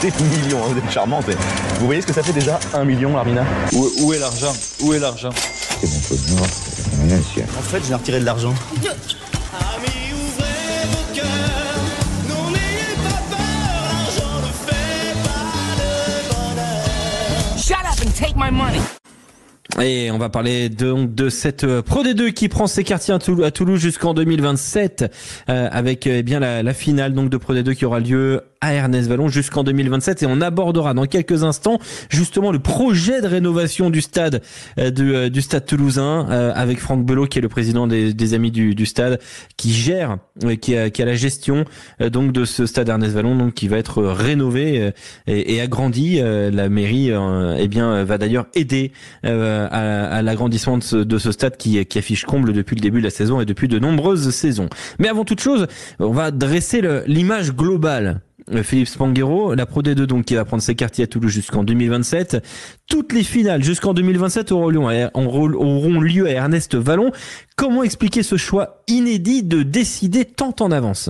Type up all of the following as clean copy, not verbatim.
des millions, hein, vous êtes charmante. Vous voyez ce que ça fait déjà 1 million, Larmina? Où est l'argent? Où est l'argent? C'est bon, faut le voir. Rien, monsieur. En fait, j'ai retiré de l'argent. Amis, ouvrez vos cœurs, non n'ayez pas peur, l'argent ne fait pas le bonheur. Shut up and take my money. Et on va parler de cette Pro D2 qui prend ses quartiers à Toulouse jusqu'en 2027 avec bien la finale donc de Pro D2 qui aura lieu à Ernest-Vallon jusqu'en 2027 et on abordera dans quelques instants justement le projet de rénovation du stade du stade toulousain avec Franck Belot qui est le président des amis du stade qui gère qui a la gestion donc de ce stade Ernest-Vallon donc qui va être rénové et agrandi. La mairie va d'ailleurs aider à l'agrandissement de ce stade qui affiche comble depuis le début de la saison et depuis de nombreuses saisons. Mais avant toute chose, on va dresser l'image globale. Philippe Spanghero, la Pro D2 donc qui va prendre ses quartiers à Toulouse jusqu'en 2027. Toutes les finales jusqu'en 2027 auront lieu à Ernest-Vallon. Comment expliquer ce choix inédit de décider tant en avance?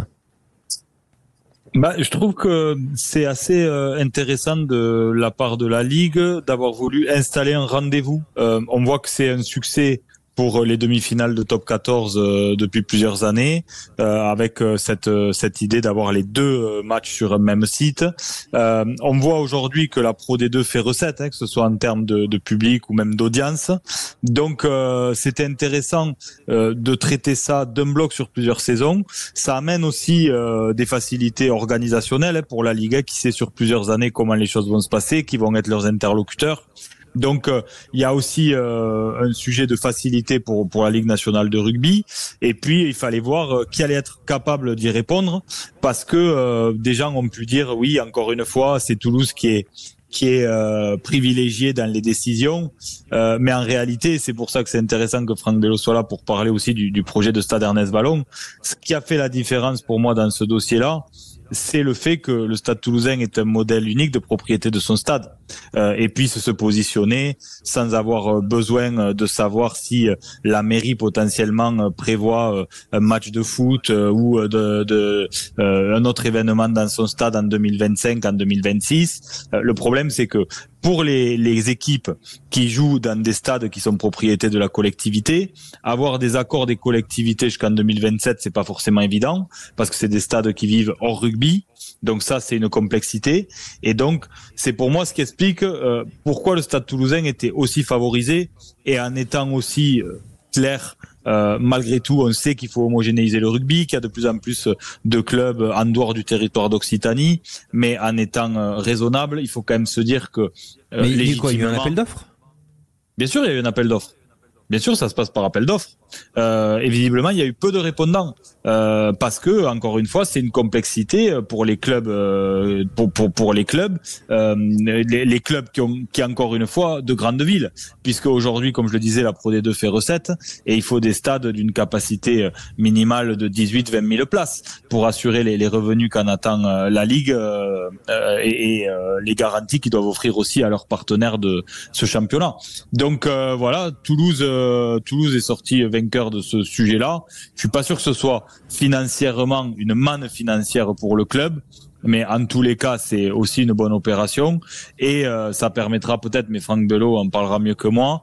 Je trouve que c'est assez intéressant de la part de la Ligue d'avoir voulu installer un rendez-vous. On voit que c'est un succès pour les demi-finales de Top 14 depuis plusieurs années, avec cette idée d'avoir les deux matchs sur un même site. On voit aujourd'hui que la Pro D2 fait recette, que ce soit en termes de public ou même d'audience. Donc c'était intéressant de traiter ça d'un bloc sur plusieurs saisons. Ça amène aussi des facilités organisationnelles pour la Ligue qui sait sur plusieurs années comment les choses vont se passer, qui vont être leurs interlocuteurs. Donc il y a aussi un sujet de facilité pour la Ligue nationale de rugby et puis il fallait voir qui allait être capable d'y répondre parce que des gens ont pu dire oui encore une fois c'est Toulouse qui est privilégié dans les décisions mais en réalité c'est pour ça que c'est intéressant que Franck Belot soit là pour parler aussi du projet de stade Ernest-Vallon. Ce qui a fait la différence pour moi dans ce dossier-là, c'est le fait que le Stade Toulousain est un modèle unique de propriété de son stade et puisse se positionner sans avoir besoin de savoir si la mairie potentiellement prévoit un match de foot ou un autre événement dans son stade en 2025, en 2026. Le problème, c'est que pour les équipes qui jouent dans des stades qui sont propriétés de la collectivité, avoir des accords des collectivités jusqu'en 2027, c'est pas forcément évident parce que c'est des stades qui vivent hors rugby. Donc ça, c'est une complexité. Et donc, c'est pour moi ce qui explique pourquoi le Stade Toulousain était aussi favorisé et en étant aussi clair. Malgré tout, on sait qu'il faut homogénéiser le rugby, qu'il y a de plus en plus de clubs en dehors du territoire d'Occitanie, mais en étant raisonnable, il faut quand même se dire que mais il y a eu un appel d'offres? Bien sûr, il y a eu un appel d'offres. Bien sûr, ça se passe par appel d'offres. Et visiblement, il y a eu peu de répondants parce que, encore une fois, c'est une complexité pour les clubs, pour les clubs, les clubs qui encore une fois de grandes villes, puisque aujourd'hui, comme je le disais, la Pro D2 fait recette et il faut des stades d'une capacité minimale de 18-20 000 places pour assurer les revenus qu'en attend la Ligue et les garanties qu'ils doivent offrir aussi à leurs partenaires de ce championnat. Donc voilà, Toulouse est sorti vainqueur de ce sujet-là. Je suis pas sûr que ce soit financièrement une manne financière pour le club, mais en tous les cas, c'est aussi une bonne opération et ça permettra peut-être, mais Franck Belot en parlera mieux que moi,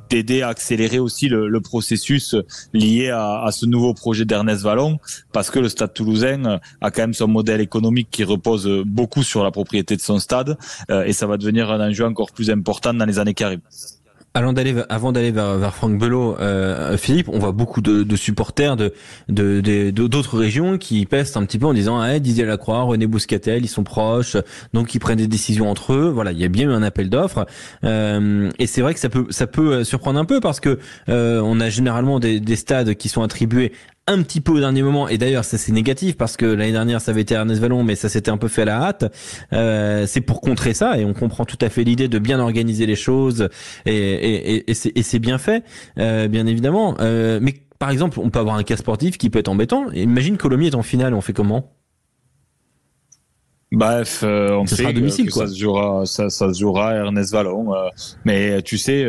d'aider à accélérer aussi le processus lié à ce nouveau projet d'Ernest-Vallon, parce que le Stade Toulousain a quand même son modèle économique qui repose beaucoup sur la propriété de son stade et ça va devenir un enjeu encore plus important dans les années qui arrivent. Avant d'aller vers Franck Belot, Philippe, on voit beaucoup de supporters d'autres régions qui pestent un petit peu en disant Didier Lacroix, René Bouscatel, ils sont proches, donc ils prennent des décisions entre eux. Voilà, il y a bien eu un appel d'offres et c'est vrai que ça peut surprendre un peu parce que on a généralement des stades qui sont attribués un petit peu au dernier moment, et d'ailleurs ça c'est négatif parce que l'année dernière ça avait été Ernest-Vallon mais ça s'était un peu fait à la hâte. C'est pour contrer ça et on comprend tout à fait l'idée de bien organiser les choses et c'est bien fait, bien évidemment. Mais par exemple on peut avoir un cas sportif qui peut être embêtant. Imagine Colomiers est en finale, on fait comment? Bref, on Ça sait sera à domicile, que quoi. ça se jouera à Ernest Vallon. Mais tu sais,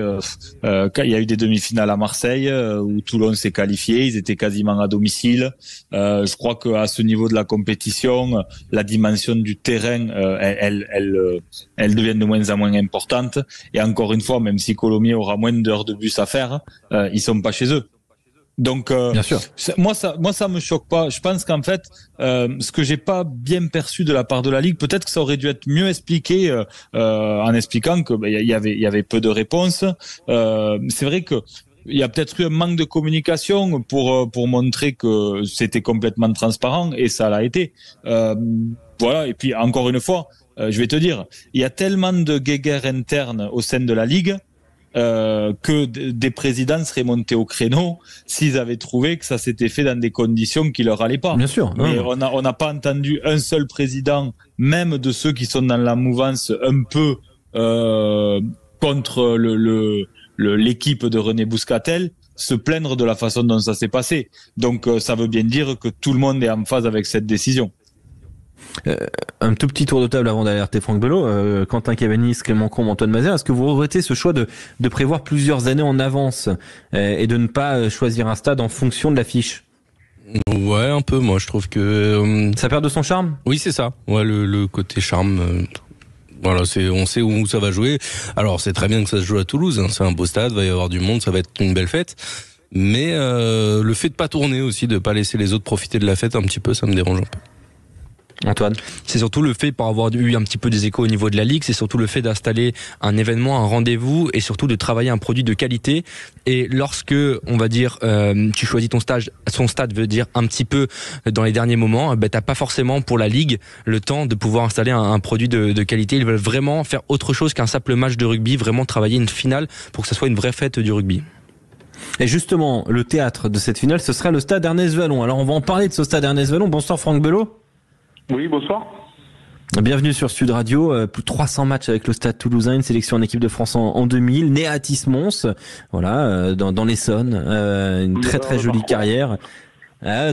quand il y a eu des demi-finales à Marseille où Toulon s'est qualifié, ils étaient quasiment à domicile. Je crois qu'à ce niveau de la compétition, la dimension du terrain, elle devient de moins en moins importante. Et encore une fois, même si Colomiers aura moins d'heures de bus à faire, ils sont pas chez eux. Donc, Bien sûr. moi ça me choque pas. Je pense qu'en fait, ce que j'ai pas bien perçu de la part de la Ligue, peut-être que ça aurait dû être mieux expliqué en expliquant que il y avait peu de réponses. C'est vrai que il y a peut-être eu un manque de communication pour montrer que c'était complètement transparent, et ça l'a été. Voilà. Et puis encore une fois, je vais te dire, il y a tellement de guéguerres internes au sein de la Ligue. Que des présidents seraient montés au créneau s'ils avaient trouvé que ça s'était fait dans des conditions qui leur allaient pas. Bien sûr. Mais on n'a pas entendu un seul président, même de ceux qui sont dans la mouvance un peu contre l'équipe de René Bouscatel, se plaindre de la façon dont ça s'est passé. Donc ça veut bien dire que tout le monde est en phase avec cette décision. Un tout petit tour de table avant d'alerter Franck Belot. Quentin Cavanis, Clément Combe, Antoine Mazère, est-ce que vous regrettez ce choix de prévoir plusieurs années en avance et de ne pas choisir un stade en fonction de l'affiche? Ouais, un peu. Moi, je trouve que Ça perd de son charme? oui, c'est ça. Ouais, le côté charme. Voilà, on sait où ça va jouer. Alors, c'est très bien que ça se joue à Toulouse. Hein. C'est un beau stade, va y avoir du monde, ça va être une belle fête. Mais le fait de pas tourner aussi, de pas laisser les autres profiter de la fête un petit peu, ça me dérange un peu. Antoine? C'est surtout le fait, pour avoir eu un petit peu des échos au niveau de la Ligue, c'est surtout le fait d'installer un événement, un rendez-vous, et surtout de travailler un produit de qualité. Et lorsque, on va dire, tu choisis son stade veut dire un petit peu dans les derniers moments, t'as pas forcément pour la Ligue le temps de pouvoir installer un produit de qualité. Ils veulent vraiment faire autre chose qu'un simple match de rugby, vraiment travailler une finale pour que ça soit une vraie fête du rugby. Et justement, le théâtre de cette finale, ce sera le stade Ernest Vallon. Alors on va en parler de ce stade Ernest Vallon. Bonsoir Franck Belot. Oui, bonsoir. Bienvenue sur Sud Radio. Plus de 300 matchs avec le Stade Toulousain, une sélection en équipe de France en 2000, né à Tismons, voilà, dans l'Essonne, une très très jolie carrière.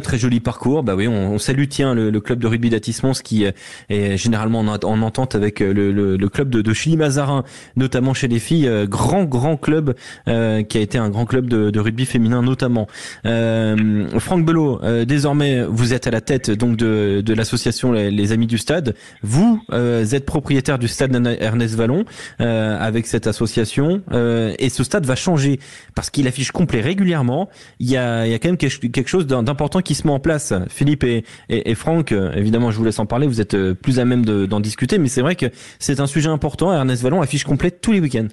Très joli parcours. Bah oui, on salue le club de rugby d'Atismons qui est généralement en entente avec le club de Chili-Mazarin, notamment chez les filles. Grand club qui a été un grand club de rugby féminin notamment. Franck Belot, désormais vous êtes à la tête donc de l'association les Amis du Stade. Vous êtes propriétaire du stade Ernest Vallon avec cette association et ce stade va changer parce qu'il affiche complet régulièrement. Il y a quand même quelque chose d'important qui se met en place. Philippe et Franck, évidemment, je vous laisse en parler. Vous êtes plus à même d'en discuter, mais c'est vrai que c'est un sujet important. Ernest Vallon affiche complète tous les week-ends.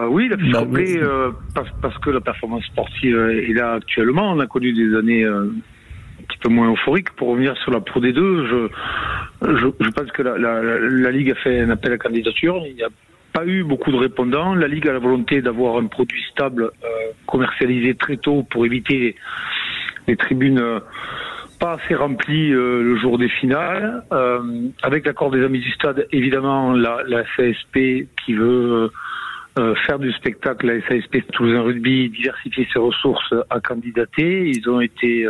Oui, l'affiche complète parce que la performance sportive est là actuellement. On a connu des années un petit peu moins euphoriques. Pour revenir sur la Pro D2, je pense que la Ligue a fait un appel à candidature. Il n'y a pas eu beaucoup de répondants. La Ligue a la volonté d'avoir un produit stable commercialisé très tôt pour éviter les tribunes pas assez remplies le jour des finales. Avec l'accord des Amis du Stade, évidemment, la SASP qui veut faire du spectacle, la SASP Toulousain Rugby, diversifier ses ressources, a candidaté. Ils ont été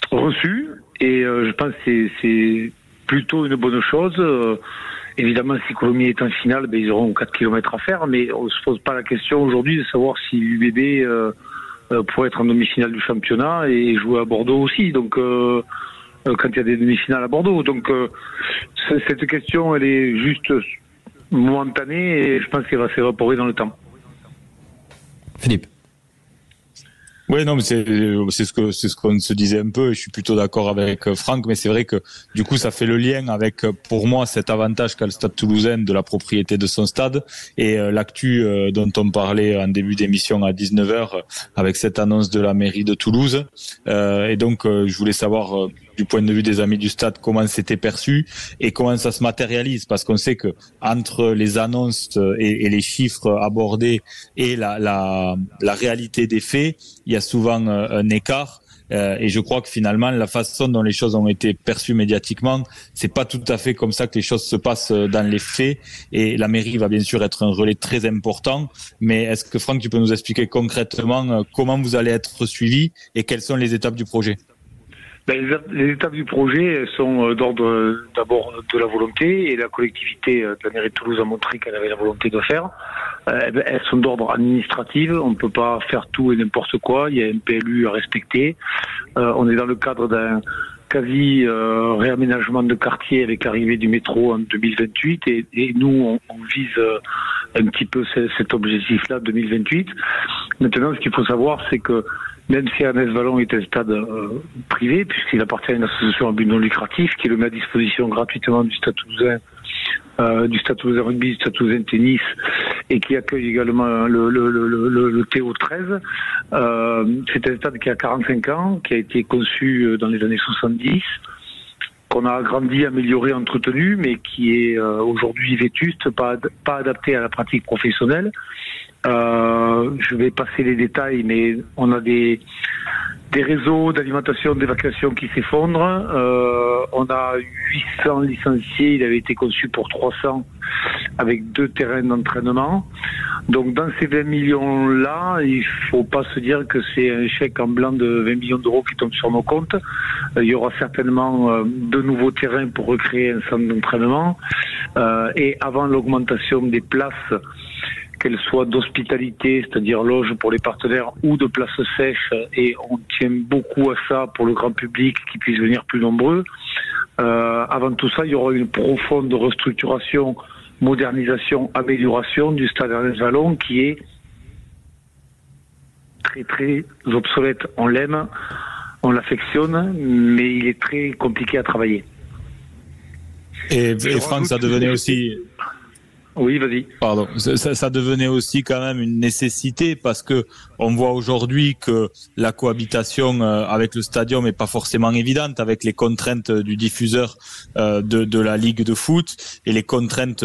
reçus et je pense que c'est plutôt une bonne chose. Évidemment, si Colomiers est en finale, ils auront 4 km à faire, mais on se pose pas la question aujourd'hui de savoir si l'UBB pourrait être en demi-finale du championnat et jouer à Bordeaux aussi. Donc, quand il y a des demi-finales à Bordeaux, donc cette question, elle est juste momentanée et je pense qu'elle va s'évaporer dans le temps. Philippe. Oui, non, mais c'est ce qu'on se disait un peu. Et je suis plutôt d'accord avec Franck, mais c'est vrai que du coup, ça fait le lien avec, pour moi, cet avantage qu'a le Stade Toulousain de la propriété de son stade et l'actu dont on parlait en début d'émission à 19h avec cette annonce de la mairie de Toulouse. Et donc, je voulais savoir du point de vue des Amis du Stade comment c'était perçu et comment ça se matérialise, parce qu'on sait que entre les annonces et les chiffres abordés et la réalité des faits, il y a souvent un écart. Et je crois que finalement, la façon dont les choses ont été perçues médiatiquement, c'est pas tout à fait comme ça que les choses se passent dans les faits. Et la mairie va bien sûr être un relais très important. Mais est-ce que Franck, tu peux nous expliquer concrètement comment vous allez être suivi et quelles sont les étapes du projet ? Les étapes du projet sont d'ordre d'abord de la volonté, et la collectivité de la mairie de Toulouse a montré qu'elle avait la volonté de faire. Elles sont d'ordre administratif, on ne peut pas faire tout et n'importe quoi, il y a un PLU à respecter. On est dans le cadre d'un quasi réaménagement de quartier avec l'arrivée du métro en 2028, et nous on vise un petit peu cet objectif-là 2028. Maintenant, ce qu'il faut savoir, c'est que même si Ernest Vallon est un stade privé, puisqu'il appartient à une association à but non lucratif qui le met à disposition gratuitement du Stade Toulousain Rugby, du Stade Toulousain Tennis, et qui accueille également le TO13. C'est un stade qui a 45 ans, qui a été conçu dans les années 70, qu'on a agrandi, amélioré, entretenu, mais qui est aujourd'hui vétuste, pas adapté à la pratique professionnelle. Je vais passer les détails, mais on a des réseaux d'alimentation, d'évacuation qui s'effondrent. On a 800 licenciés, il avait été conçu pour 300 avec 2 terrains d'entraînement. Donc dans ces 20 millions-là, il faut pas se dire que c'est un chèque en blanc de 20 millions d'euros qui tombe sur nos comptes. Il y aura certainement 2 nouveaux terrains pour recréer un centre d'entraînement. Et avant l'augmentation des places, qu'elles soient d'hospitalité, c'est-à-dire loge pour les partenaires, ou de places sèches, et on tient beaucoup à ça pour le grand public qui puisse venir plus nombreux. Avant tout ça, il y aura une profonde restructuration, modernisation, amélioration du stade Ernest Vallon qui est très très obsolète. On l'aime, on l'affectionne, mais il est très compliqué à travailler. Et Franck, ça devenait aussi... Oui, vas-y. Pardon. Ça devenait aussi quand même une nécessité, parce que on voit aujourd'hui que la cohabitation avec le stadium n'est pas forcément évidente, avec les contraintes du diffuseur de la Ligue de foot et les contraintes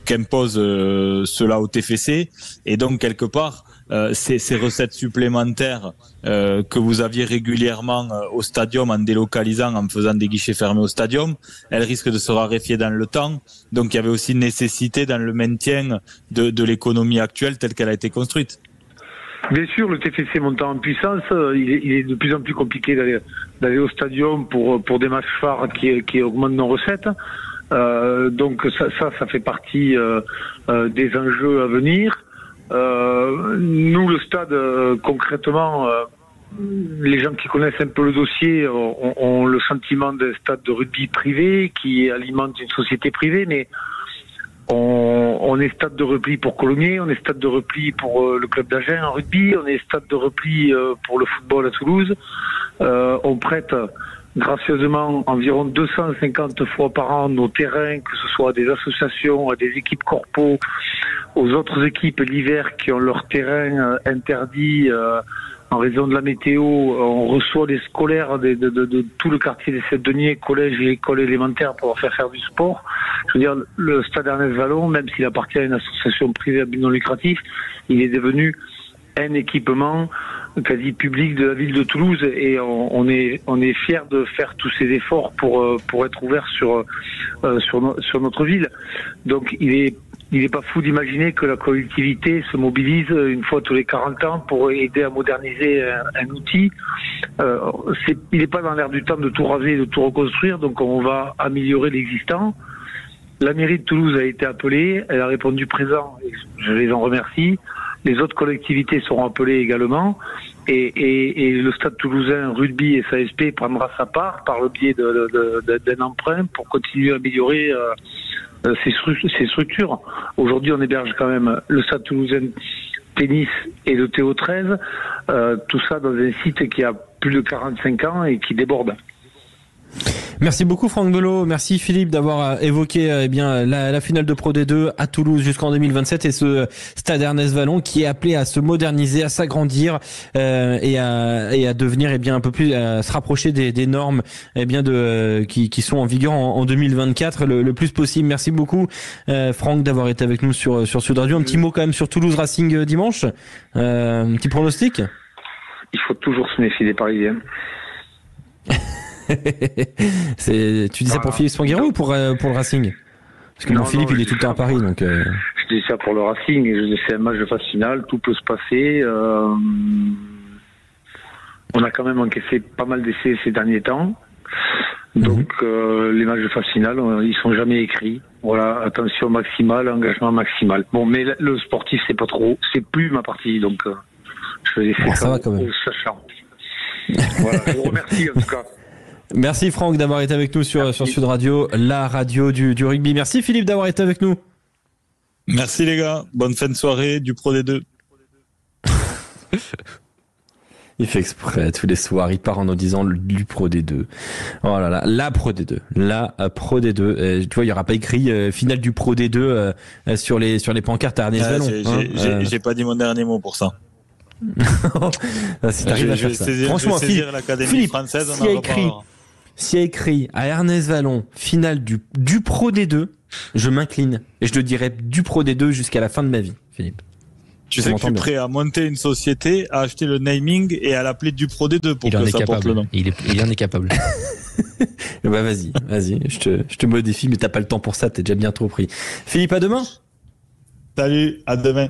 qu'impose cela au TFC. Et donc, quelque part, ces recettes supplémentaires que vous aviez régulièrement au stadium en délocalisant, en faisant des guichets fermés au stadium, elles risquent de se raréfier dans le temps. Donc il y avait aussi une nécessité dans le maintien de l'économie actuelle telle qu'elle a été construite. Bien sûr, le TFC montant en puissance, il est de plus en plus compliqué d'aller au stadium pour des matchs phares qui augmentent nos recettes. Donc ça fait partie des enjeux à venir. Nous, le stade, concrètement, les gens qui connaissent un peu le dossier ont le sentiment d'un stade de rugby privé qui alimente une société privée, mais on est stade de repli pour Colomiers, on est stade de repli pour le club d'Agen en rugby, on est stade de repli pour le football à Toulouse. On prête gracieusement environ 250 fois par an nos terrains, que ce soit à des associations, à des équipes corpo, aux autres équipes l'hiver qui ont leur terrain interdit en raison de la météo. On reçoit les scolaires de tout le quartier des Sept-Deniers, collèges et écoles élémentaires pour leur faire du sport. Je veux dire, le stade Ernest Vallon, même s'il appartient à une association privée à but non lucratif, il est devenu un équipement quasi public de la ville de Toulouse, et on est fiers de faire tous ces efforts pour être ouvert sur notre ville. Donc il est pas fou d'imaginer que la collectivité se mobilise une fois tous les 40 ans pour aider à moderniser un outil. Il n'est pas dans l'air du temps de tout raser, de tout reconstruire, donc on va améliorer l'existant. La mairie de Toulouse a été appelée, elle a répondu présent, et je les en remercie. Les autres collectivités seront appelées également, et le Stade Toulousain Rugby et SASP prendra sa part par le biais d'un emprunt pour continuer à améliorer ces structures. Aujourd'hui, on héberge quand même le Stade Toulousain Tennis et le TO13, tout ça dans un site qui a plus de 45 ans et qui déborde. Merci beaucoup Franck Belot, merci Philippe d'avoir évoqué la finale de Pro D2 à Toulouse jusqu'en 2027 et ce stade Ernest Vallon qui est appelé à se moderniser, à s'agrandir et à devenir un peu plus, à se rapprocher des normes qui sont en vigueur en 2024 le plus possible. Merci beaucoup Franck d'avoir été avec nous sur Sud Radio. Un petit mot quand même sur Toulouse Racing dimanche, un petit pronostic. Il faut toujours se méfier des Parisiens. Tu dis ça pour Philippe Spanghero ou pour le Racing? Parce que Philippe il est tout le temps à Paris, donc. Je dis ça pour le Racing. C'est un match de phase finale, tout peut se passer. on a quand même encaissé pas mal d'essais ces derniers temps. Donc les matchs de phase finale, ils sont jamais écrits. Voilà, attention maximale, engagement maximal. Bon, mais le sportif, c'est pas trop, c'est plus ma partie, donc je vais laisser ça va quand même. sachant. Voilà, je vous remercie en tout cas. Merci Franck d'avoir été avec nous sur Sud Radio, la radio du rugby. Merci Philippe d'avoir été avec nous. Merci les gars, bonne fin de soirée du Pro D2. Il fait exprès, tous les soirs, il part en nous disant du Pro D2. Oh là là, la Pro D2. La Pro D2. Tu vois, il n'y aura pas écrit finale du Pro D2 sur les pancartes à Ernest Vallon. J'ai pas dit mon dernier mot pour ça. Si t'arrives à faire ça. Franchement, Philippe, française, s'il y a écrit à Ernest Vallon finale du Pro D2, je m'incline. Et je te dirai du Pro D2 jusqu'à la fin de ma vie, Philippe. Tu sais que je suis prêt à monter une société, à acheter le naming et à l'appeler du Pro D2 pour que ça porte le nom. Il en est capable. Bah vas-y, je te modifie, mais t'as pas le temps pour ça, t'es déjà bien trop pris. Philippe, à demain. Salut, à demain.